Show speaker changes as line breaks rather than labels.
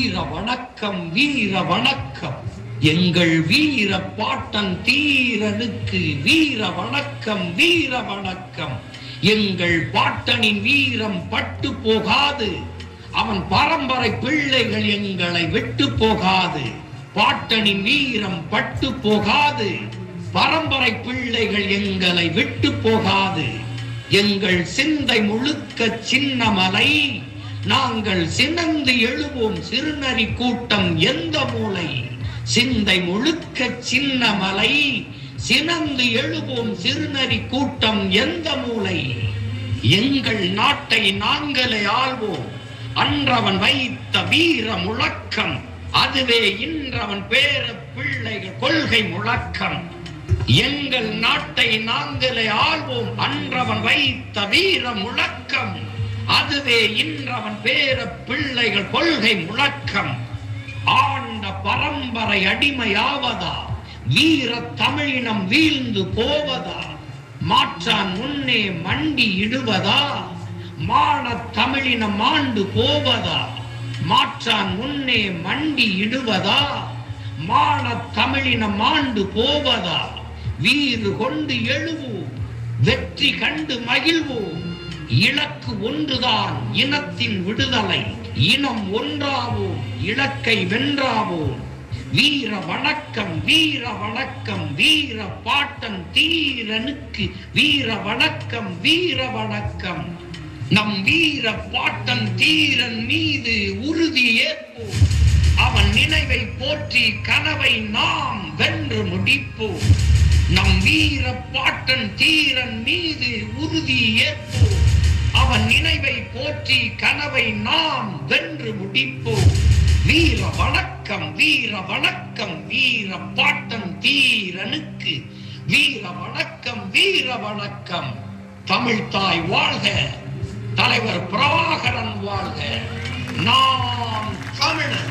வீர வணக்கம், வீர வணக்கம். எங்கள் வீர பாட்டன் தீரனுக்கு வீர வணக்கம், வீர வணக்கம். எங்கள் பாட்டனின் வீரம் பட்டு போகாது, அவன் பரம்பரை பிள்ளைகள் எங்களை விட்டு போகாது. பாட்டனின் வீரம் பட்டு போகாது, பரம்பரை பிள்ளைகள் எங்களை விட்டு போகாது. எங்கள் சிந்தை முழுக்க சின்னமலை, நாங்கள் சினந்து எழுவோம் சிறுநரி கூட்டம் எந்த மூலை. சிந்தை முழுக்க சின்னமலை, சினந்து எழுவோம் சிறுநரி கூட்டம் எந்த மூலை. எங்கள் நாட்டை நாங்களே ஆள்வோம், அன்றவன் வைத்த வீர முழக்கம், அதுவே இன்றவன் பேர பிள்ளைகள் கொள்கை முழக்கம். எங்கள் நாட்டை நாங்களே ஆள்வோம், அன்றவன் வைத்த வீர முழக்கம், அதுவே இன்றவன் பேர பிள்ளைகள் கொள்கை முழக்கம். ஆண்ட பரம்பரை அடிமையாவதா, வீர தமிழினம் வீழ்ந்து போவதா, மாற்றான் முன்னே மண்டி இடுவதா, மான தமிழினம் மாண்டு போவதா, மாற்றான் முன்னே மண்டி இடுவதா, மான தமிழினம் மாண்டு போவதா. வீறு கொண்டு எழுவோம், வெற்றி கண்டு மகிழ்வோம். இலக்கு ஒன்றுதான் இனத்தின் விடுதலை, இனம் ஒன்றாவோம், இலக்கை வென்றாவோம். வீர வணக்கம், வீர வணக்கம், வீர பாட்டன் தீரனுக்கு வீர வணக்கம், வீர வணக்கம். நம் வீர பாட்டன் தீரன் மீது உறுதி ஏற்போம், அவன் நினைவை போற்றி கனவை நாம் வென்று முடிப்போம். நம் வீர பாட்டன் தீரன் மீது உறுதி ஏற்போம், அவன் நினைவை போற்றி கனவை நாம் வென்று முடிப்போம். வீர வணக்கம், வீர வணக்கம், வீர பாட்டன் தீரனுக்கு வீர வணக்கம், வீர வணக்கம். தமிழ் தாய் வாழ்க, தலைவர் பிரபாகரன் வாழ்க. நாம் தமிழர்.